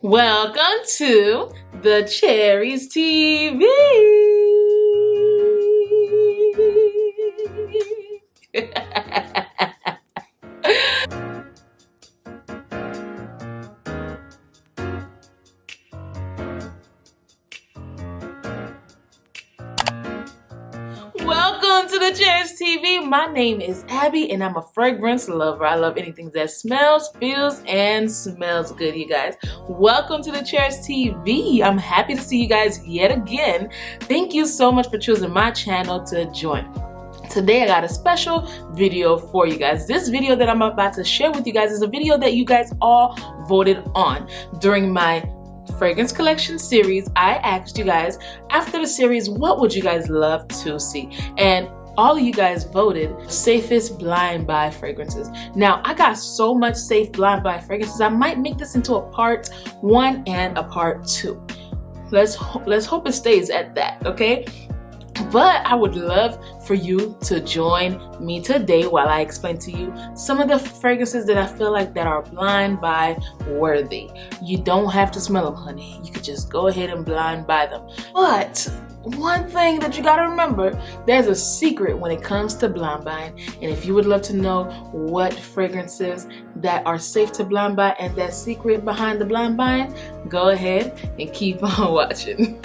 Welcome to TheCherysTv. Welcome to TheCherysTv. My name is Abby and I'm a fragrance lover. I love anything that smells, feels, and smells good, you guys. Welcome to TheCherysTv. I'm happy to see you guys yet again. Thank you so much for choosing my channel to join. Today I got a special video for you guys. This video that I'm about to share with you guys is a video that you guys all voted on. During my fragrance collection series, I asked you guys after the series, what would you guys love to see? And all of you guys voted safest blind buy fragrances. Now, I got so much safe blind buy fragrances, I might make this into a part 1 and a part 2. Let's hope it stays at that, okay? But I would love for you to join me today while I explain to you some of the fragrances that I feel like that are blind buy worthy. You don't have to smell them, honey. You could just go ahead and blind buy them. But one thing that you gotta remember, there's a secret when it comes to blind buying. And if you would love to know what fragrances that are safe to blind buy and that secret behind the blind buying, go ahead and keep on watching.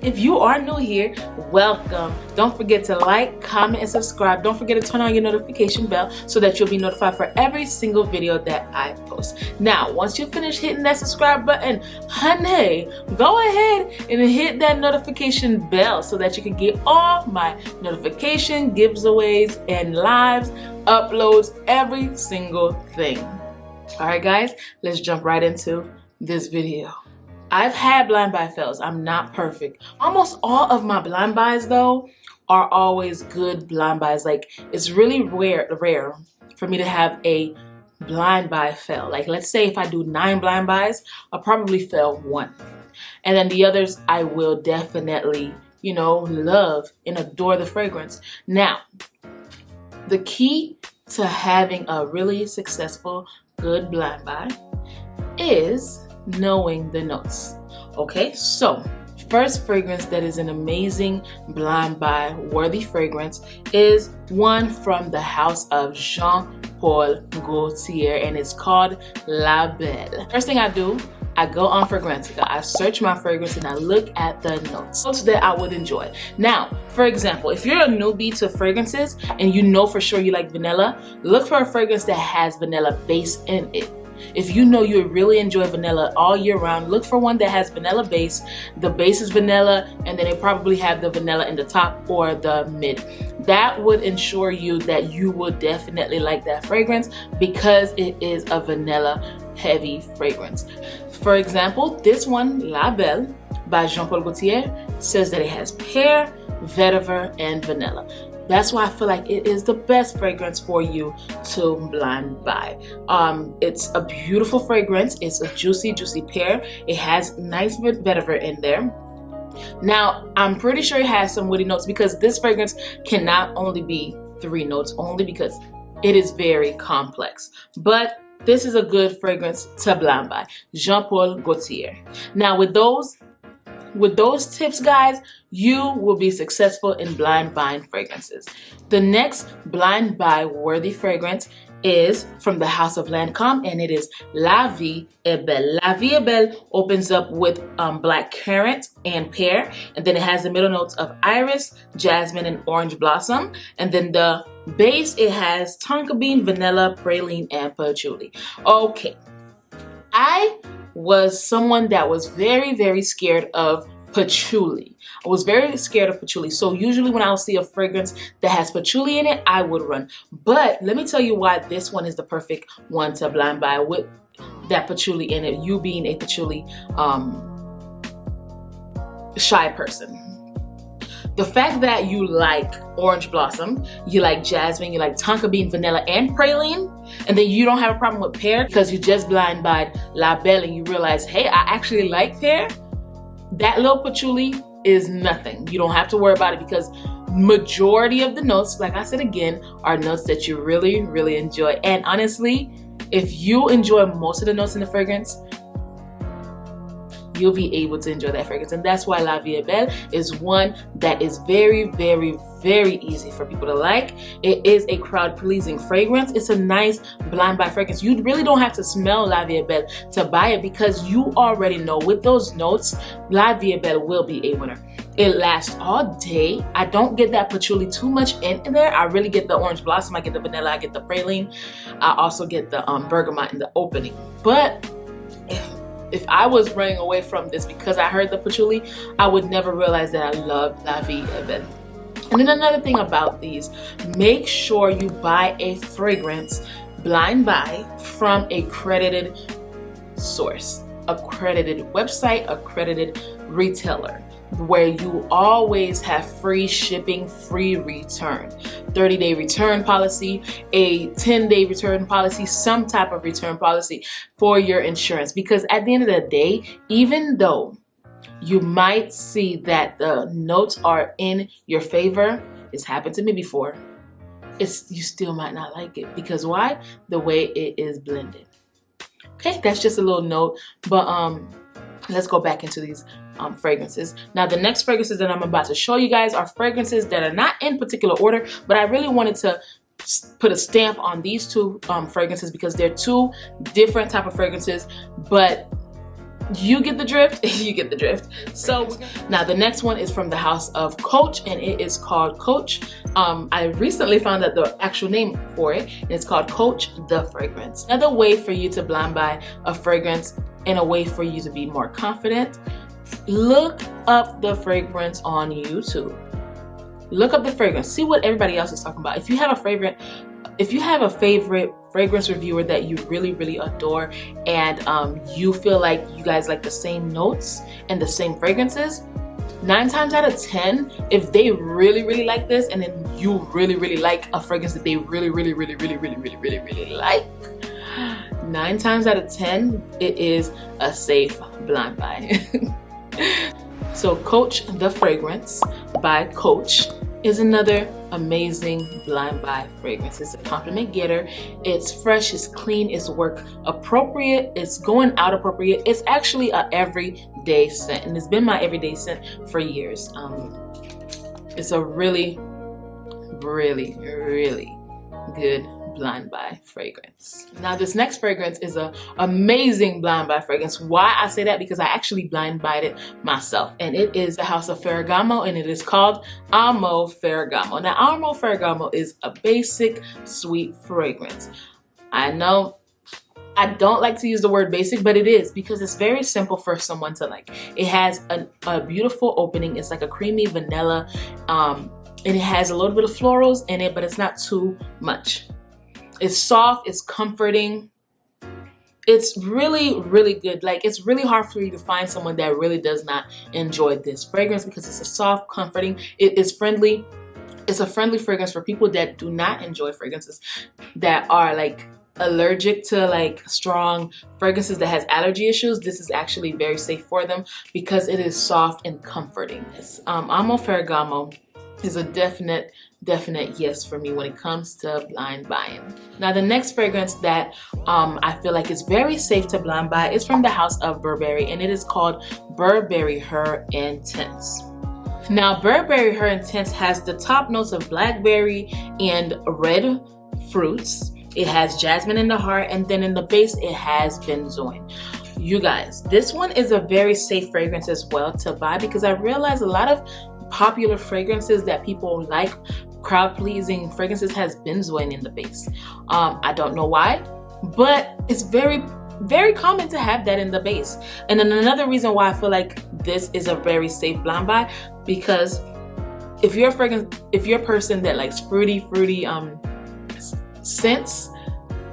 If you are new here, welcome. Don't forget to like, comment, and subscribe. Don't forget to turn on your notification bell so that you'll be notified for every single video that I post. Now, once you finish hitting that subscribe button, honey, go ahead and hit that notification bell so that you can get all my notification, giveaways, and lives, uploads, every single thing. All right, guys, let's jump right into this video. I've had blind buy fails. I'm not perfect. Almost all of my blind buys though are always good blind buys. Like, it's really rare for me to have a blind buy fail. Like, let's say if I do 9 blind buys, I'll probably fail 1. And then the others I will definitely, you know, love and adore the fragrance. Now, the key to having a really successful good blind buy is knowing the notes. Okay, so first fragrance that is an amazing blind buy worthy fragrance is one from the house of Jean-Paul Gaultier, and it's called La Belle. First thing I do, I go on Fragrantica, I search my fragrance and I look at the notes that I would enjoy. Now, for example, if you're a newbie to fragrances and you know for sure you like vanilla, look for a fragrance that has vanilla base in it. If you know you really enjoy vanilla all year round, look for one that has vanilla base. The base is vanilla, and then they probably have the vanilla in the top or the mid. That would ensure you that you would definitely like that fragrance because it is a vanilla heavy fragrance. For example, this one, La Belle by Jean-Paul Gaultier, says that it has pear, vetiver, and vanilla. That's why I feel like it is the best fragrance for you to blind buy. It's a beautiful fragrance. It's a juicy pear. It has nice vetiver in there. Now, I'm pretty sure it has some woody notes because this fragrance cannot only be 3 notes only because it is very complex. But this is a good fragrance to blind buy. Jean-Paul Gaultier. Now, with those tips, guys, you will be successful in blind buying fragrances. The next blind buy worthy fragrance is from the house of Lancome, and it is La Vie Est Belle. La Vie Est Belle opens up with black currant and pear, and then it has the middle notes of iris, jasmine, and orange blossom, and then the base, it has tonka bean, vanilla, praline, and patchouli. Okay, I was someone that was very scared of patchouli. I was very scared of patchouli. So usually when I'll see a fragrance that has patchouli in it, I would run. But let me tell you why this one is the perfect one to blind buy with that patchouli in it, you being a patchouli shy person. The fact that you like orange blossom, you like jasmine, you like tonka bean, vanilla, and praline, and then you don't have a problem with pear because you just blind buyed La Belle and you realize, hey, I actually like pear. That little patchouli is nothing. You don't have to worry about it because majority of the notes, like I said again, are notes that you really enjoy. And honestly, if you enjoy most of the notes in the fragrance, you'll be able to enjoy that fragrance. And that's why La Vie Est Belle is one that is very, very, very easy for people to like. It is a crowd-pleasing fragrance. It's a nice blind buy fragrance. You really don't have to smell La Vie Est Belle to buy it, because you already know with those notes, La Vie Est Belle will be a winner. It lasts all day. I don't get that patchouli too much in there. I really get the orange blossom, I get the vanilla, I get the praline. I also get the bergamot in the opening. But if I was running away from this because I heard the patchouli, I would never realize that I love La Vie Est Belle. And then another thing about these, make sure you buy a fragrance blind buy from a credited source, accredited website, accredited retailer, where you always have free shipping, free return, 30-day return policy, a 10-day return policy, some type of return policy for your insurance. Because at the end of the day, even though you might see that the notes are in your favor, it's happened to me before, you still might not like it. Because why? The way it is blended. Okay, that's just a little note, but let's go back into these fragrances. Now, the next fragrances that I'm about to show you guys are fragrances that are not in particular order, but I really wanted to put a stamp on these two fragrances because they're two different type of fragrances, but you get the drift. You get the drift. So now the next one is from the house of Coach, and it is called Coach. I recently found out the actual name for it, and it's called Coach the Fragrance. Another way for you to blind buy a fragrance and a way for you to be more confident, look up the fragrance on YouTube. Look up the fragrance. See what everybody else is talking about. If you have a favorite fragrance reviewer that you really, really adore, and you feel like you guys like the same notes and the same fragrances, 9 times out of 10, if they really, really like this, and then you really, really like a fragrance that they really, really, really, really, really, really, really, really like, 9 times out of 10, it is a safe blind buy. So Coach the Fragrance by Coach is another amazing blind buy fragrance. It's a compliment getter. It's fresh, it's clean, it's work appropriate, it's going out appropriate. It's actually a everyday scent, and it's been my everyday scent for years. It's a really, really, really good blind buy fragrance. Now, this next fragrance is an amazing blind buy fragrance. Why I say that? Because I actually blind buyed it myself, and it is the house of Ferragamo, and it is called Amo Ferragamo. Now, Amo Ferragamo is a basic sweet fragrance. I know I don't like to use the word basic, but it is, because it's very simple for someone to like. It has a beautiful opening. It's like a creamy vanilla, and it has a little bit of florals in it, but it's not too much. It's soft, it's comforting. It's really, really good. Like, it's really hard for you to find someone that really does not enjoy this fragrance, because it's a soft, comforting, it is friendly. It's a friendly fragrance for people that do not enjoy fragrances, that are like allergic to like strong fragrances, that has allergy issues. This is actually very safe for them because it is soft and comforting. Amo Ferragamo is a definite yes for me when it comes to blind buying. Now, the next fragrance that I feel like is very safe to blind buy is from the house of Burberry, and it is called Burberry Her Intense. Now, Burberry Her Intense has the top notes of blackberry and red fruits. It has jasmine in the heart, and then in the base it has benzoin. You guys, this one is a very safe fragrance as well to buy, because I realize a lot of popular fragrances that people like, crowd-pleasing fragrances, has benzoin in the base. I don't know why, but it's very, very common to have that in the base. And then another reason why I feel like this is a very safe blind buy, because if you're a person that likes fruity scents,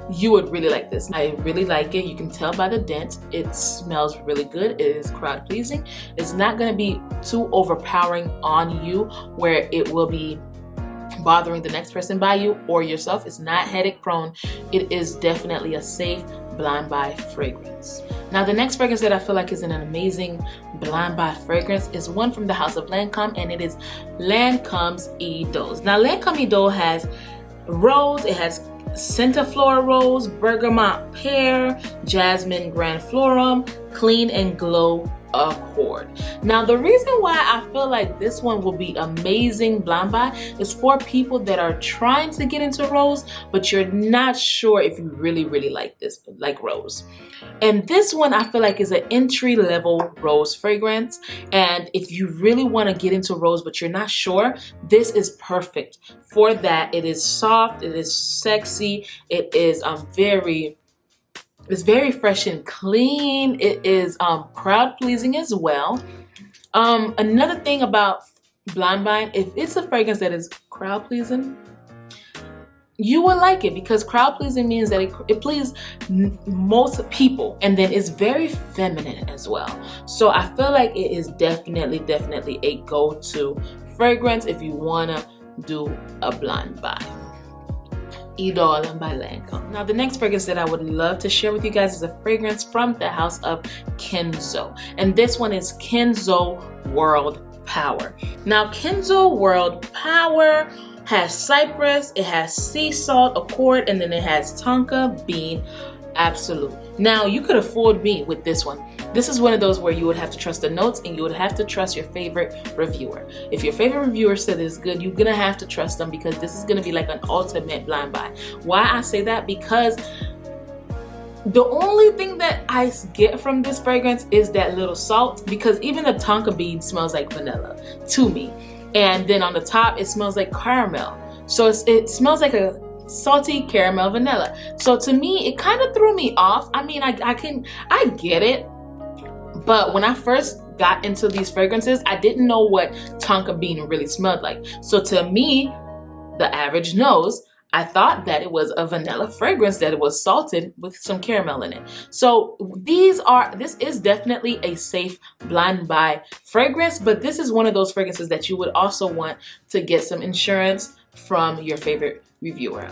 you would really like this. I really like it. You can tell by the dent. It smells really good. It is crowd pleasing. It's not going to be too overpowering on you where it will be bothering the next person by you or yourself. It's not headache prone. It is definitely a safe blind buy fragrance. Now, the next fragrance that I feel like is an amazing blind buy fragrance is one from the house of Lancome, and it is Lancome's Idol. Now, Lancome Idol has rose, it has centiflora rose, bergamot pear, jasmine grandiflorum, Clean and Glow Accord. Now the reason why I feel like this one will be amazing blind buy is for people that are trying to get into rose, but you're not sure if you really like this, like rose. And this one I feel like is an entry-level rose fragrance, and if you really want to get into rose but you're not sure, this is perfect for that. It is soft, it is sexy, it is it's very fresh and clean. It is crowd pleasing as well. Another thing about blind buying, if it's a fragrance that is crowd pleasing, you will like it, because crowd pleasing means that it pleases most people, and then it's very feminine as well. So I feel like it is definitely a go-to fragrance if you wanna do a blind buy. Idol by Lancome. Now the next fragrance that I would love to share with you guys is a fragrance from the house of Kenzo, and this one is Kenzo World Power. Now Kenzo World Power has cypress, it has sea salt, accord, and then it has tonka bean absolute. Now you could afford me with this one. This is one of those where you would have to trust the notes, and you would have to trust your favorite reviewer. If your favorite reviewer said it's good, you're gonna have to trust them, because this is gonna be like an ultimate blind buy. Why I say that? Because the only thing that I get from this fragrance is that little salt, because even the tonka bean smells like vanilla to me. And then on the top, it smells like caramel. So it smells like a salty caramel vanilla. So to me, it kind of threw me off. I mean, I get it. But when I first got into these fragrances, I didn't know what tonka bean really smelled like. So to me, the average nose, I thought that it was a vanilla fragrance, that it was salted with some caramel in it. So this is definitely a safe blind buy fragrance, but this is one of those fragrances that you would also want to get some insurance from your favorite reviewer.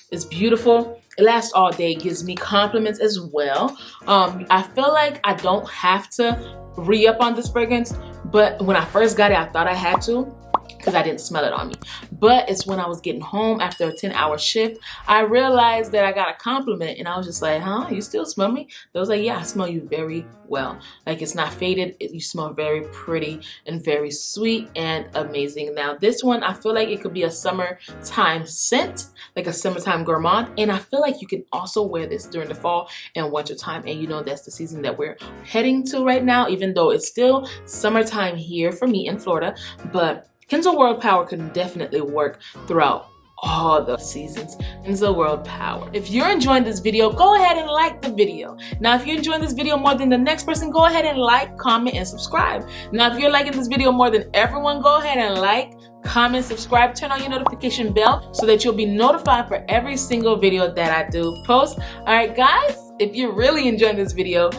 It's beautiful. It lasts all day. It gives me compliments as well. I feel like I don't have to re-up on this fragrance, but when I first got it, I thought I had to, because I didn't smell it on me. But it's when I was getting home after a 10-hour shift, I realized that I got a compliment, and I was just like, huh, you still smell me? They was like, yeah, I smell you very well. Like, it's not faded. You smell very pretty and very sweet and amazing. Now this one, I feel like it could be a summertime scent, like a summertime gourmand, and I feel like you can also wear this during the fall and winter time, and you know that's the season that we're heading to right now, even though it's still summertime here for me in Florida. But Kenzo World Power can definitely work throughout all the seasons. Kenzo World Power. If you're enjoying this video, go ahead and like the video. Now, if you're enjoying this video more than the next person, go ahead and like, comment, and subscribe. Now, if you're liking this video more than everyone, go ahead and like, comment, subscribe, turn on your notification bell so that you'll be notified for every single video that I do post. All right, guys, if you're really enjoying this video,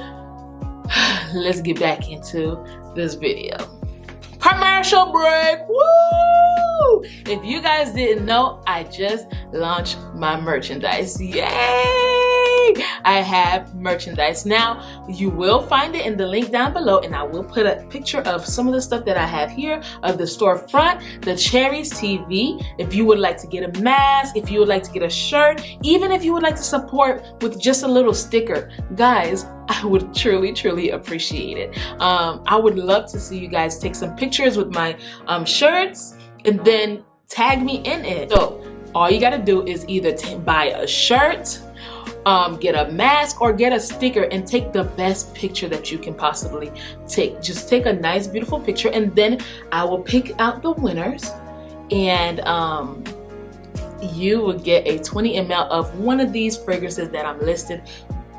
let's get back into this video. Commercial break, woo! If you guys didn't know, I just launched my merchandise. Yay! I have merchandise. Now, you will find it in the link down below, and I will put a picture of some of the stuff that I have here of the storefront, TheCherysTv. If you would like to get a mask, if you would like to get a shirt, even if you would like to support with just a little sticker, guys, I would truly appreciate it. I would love to see you guys take some pictures with my shirts and then tag me in it. So all you gotta do is either buy a shirt, get a mask, or get a sticker, and take the best picture that you can possibly take. Just take a nice beautiful picture, and then I will pick out the winners, and you will get a 20 ml of one of these fragrances that I'm listed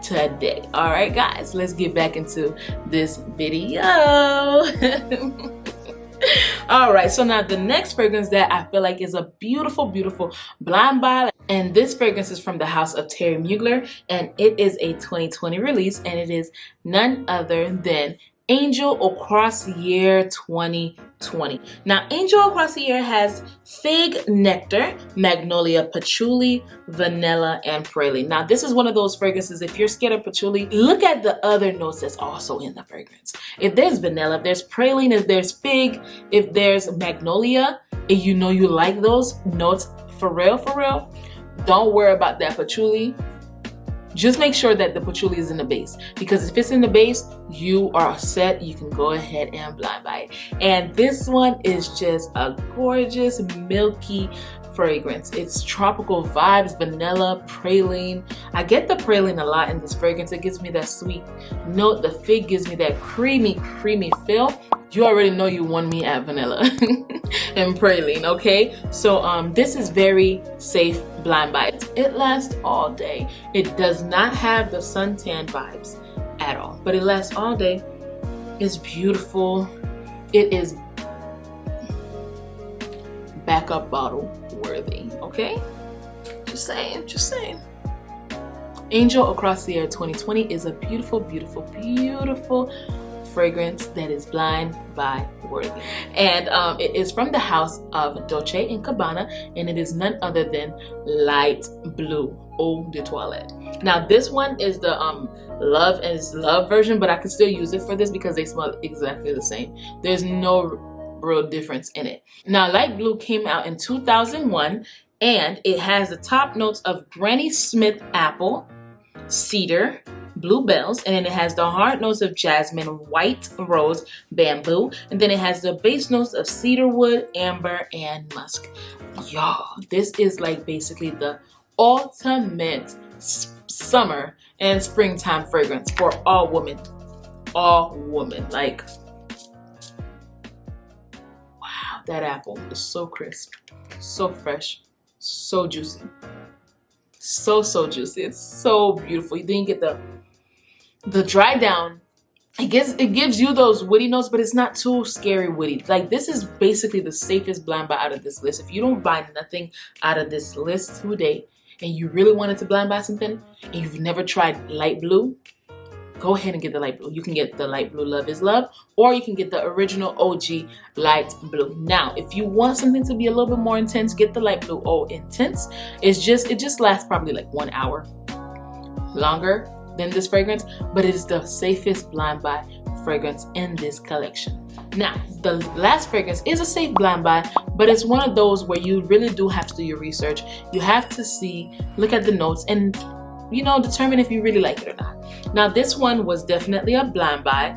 today. All right, guys, let's get back into this video. All right, so now the next fragrance that I feel like is a beautiful blind buy, and this fragrance is from the house of Terry Mugler, and it is a 2020 release, and it is none other than Angel Au Croisière 2020. Now, Angel Au Croisière has fig nectar, magnolia, patchouli, vanilla, and praline. Now, this is one of those fragrances, if you're scared of patchouli, look at the other notes that's also in the fragrance. If there's vanilla, if there's praline, if there's fig, if there's magnolia, and you know you like those notes for real, don't worry about that patchouli. Just make sure that the patchouli is in the base, because if it's in the base, you are set. You can go ahead and blind buy it. And this one is just a gorgeous milky fragrance. It's tropical vibes, vanilla, praline. I get the praline a lot in this fragrance. It gives me that sweet note. The fig gives me that creamy feel. You already know you won me at vanilla and praline, okay? So this is very safe blind buy. It lasts all day. It does not have the suntan vibes at all, but it lasts all day. It's beautiful. It is backup bottle worthy, okay? Just saying, just saying. Angel Across the Air 2020 is a beautiful, beautiful, beautiful fragrance that is blind buy worthy, and it is from the house of Dolce & Gabbana, and it is none other than Light Blue Eau de Toilette. Now this one is the love version, but I can still use it for this because they smell exactly the same. There's no real difference in it. Now Light Blue came out in 2001, and it has the top notes of Granny Smith apple, cedar, bluebells, and then it has the hard notes of jasmine, white rose, bamboo, and then it has the base notes of cedarwood, amber, and musk. Y'all, this is like basically the ultimate summer and springtime fragrance for all women. All women. Like, wow, that apple is so crisp, so fresh, so juicy. So juicy. It's so beautiful. Then you get the dry down. It gives you those woody notes, but it's not too scary woody. Like, this is basically the safest blind buy out of this list. If you don't buy nothing out of this list today and you really wanted to blind buy something and you've never tried Light Blue, go ahead and get the Light Blue. You can get the Light Blue Love is Love, or you can get the original OG Light Blue. Now, if you want something to be a little bit more intense, get the Light Blue Eau Intense. It just lasts probably like 1 hour longer than this fragrance, but it is the safest blind buy fragrance in this collection. Now, the last fragrance is a safe blind buy, but it's one of those where you really do have to do your research. You have to look at the notes and, you know, determine if you really like it or not. Now, this one was definitely a blind buy,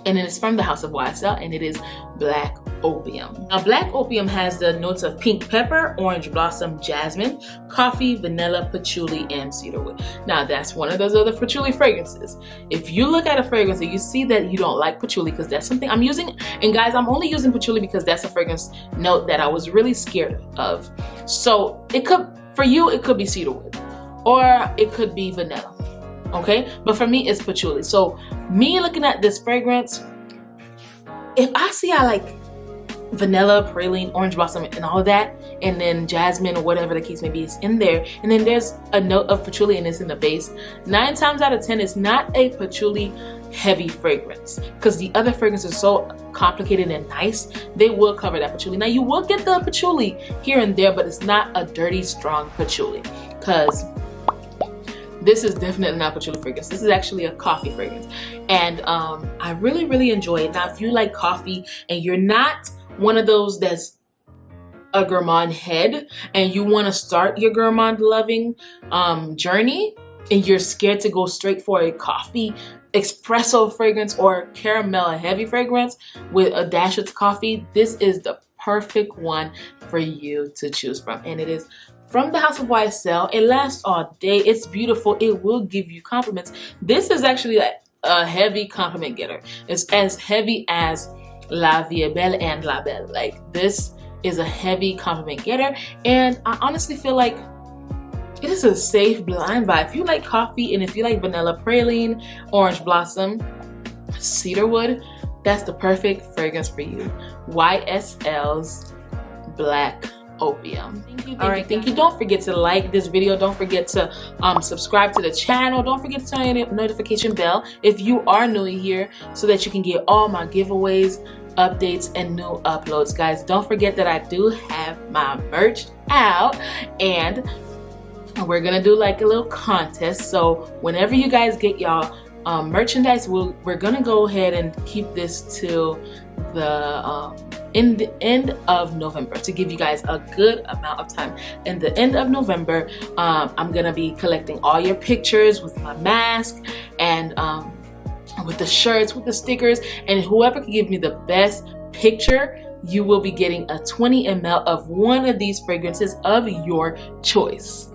and it is from the house of YSL, and it is Black Opium. Now, Black Opium has the notes of pink pepper, orange blossom, jasmine, coffee, vanilla, patchouli, and cedarwood. Now, that's one of those other patchouli fragrances. If you look at a fragrance and you see that you don't like patchouli, because that's something I'm using, and guys, I'm only using patchouli because that's a fragrance note that I was really scared of. So it could, for you, it could be cedarwood, or it could be vanilla. Okay, but for me it's patchouli. So me looking at this fragrance, if I see I like vanilla, praline, orange blossom, and all that, and then jasmine or whatever the case may be is in there, and then there's a note of patchouli and it's in the base, 9 times out of 10 it's not a patchouli heavy fragrance, because the other fragrances are so complicated and nice, they will cover that patchouli. Now, you will get the patchouli here and there, but it's not a dirty strong patchouli, because this is definitely not patchouli fragrance. This is actually a coffee fragrance, and I really enjoy it. Now, if you like coffee and you're not one of those that's a gourmand head and you want to start your gourmand loving journey, and you're scared to go straight for a coffee espresso fragrance or caramel heavy fragrance with a dash of coffee, this is the perfect one for you to choose from, and it is from the house of YSL. It lasts all day. It's beautiful. It will give you compliments. This is actually a heavy compliment getter. It's as heavy as La Vie Est Belle and La Belle. Like, this is a heavy compliment getter, and I honestly feel like it is a safe blind buy. If you like coffee and if you like vanilla, praline, orange blossom, cedarwood, that's the perfect fragrance for you. YSL's Black Opium. Thank you. Don't forget to like this video. Don't forget to subscribe to the channel. Don't forget to turn on your notification bell if you are new here, so that you can get all my giveaways, updates, and new uploads. Guys, don't forget that I do have my merch out, and we're gonna do like a little contest. So whenever you guys get y'all merchandise, we're gonna go ahead and keep this to the in the end of November, to give you guys a good amount of time. In the end of November, I'm gonna be collecting all your pictures with my mask and with the shirts, with the stickers, and whoever can give me the best picture, you will be getting a 20 ml of one of these fragrances of your choice.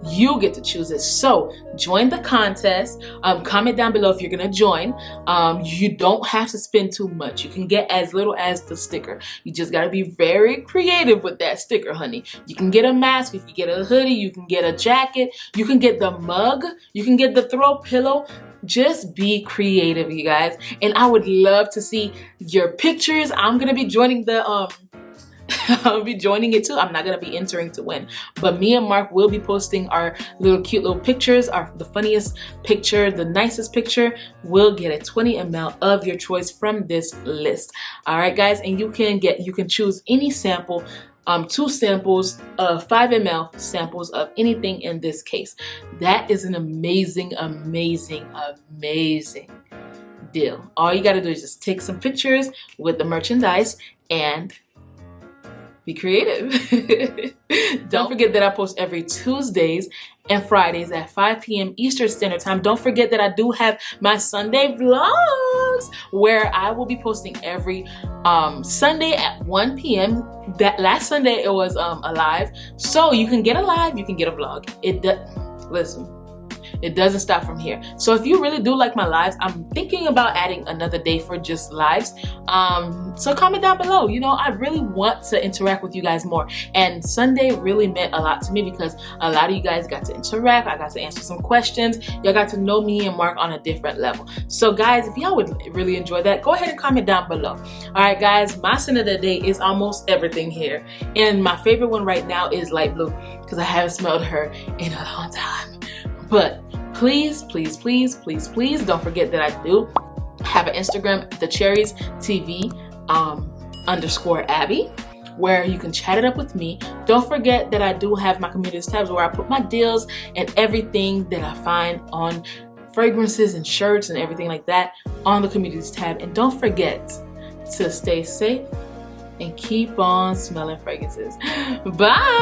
You get to choose it. So join the contest. Comment down below if you're gonna join. You don't have to spend too much. You can get as little as the sticker. You just gotta be very creative with that sticker, honey. You can get a mask, you can get a hoodie, you can get a jacket, you can get the mug, you can get the throw pillow. Just be creative, you guys. And I would love to see your pictures. I'm gonna be joining the I'll be joining it too. I'm not gonna be entering to win, but me and Mark will be posting our little cute little pictures. The funniest picture, the nicest picture will get a 20 ml of your choice from this list. All right, guys, and you can choose any sample. 2 samples, 5 ml samples of anything in this case. That is an amazing, amazing, amazing deal. All you gotta do is just take some pictures with the merchandise and be creative. Don't forget that I post every Tuesdays and Fridays at 5 p.m. Eastern Standard Time. Don't forget that I do have my Sunday vlogs where I will be posting every Sunday at 1 p.m. That last Sunday it was a live, so you can get a live, you can get a vlog. Listen, it doesn't stop from here. So if you really do like my lives, I'm thinking about adding another day for just lives. So comment down below. You know, I really want to interact with you guys more. And Sunday really meant a lot to me because a lot of you guys got to interact. I got to answer some questions. Y'all got to know me and Mark on a different level. So guys, if y'all would really enjoy that, go ahead and comment down below. All right, guys, my scent of the day is almost everything here. And my favorite one right now is light blue because I haven't smelled her in a long time. But please, please, please, please, please don't forget that I do have an Instagram, TheCherysTv _Abby, where you can chat it up with me. Don't forget that I do have my communities tabs where I put my deals and everything that I find on fragrances and shirts and everything like that on the communities tab. And don't forget to stay safe and keep on smelling fragrances. Bye.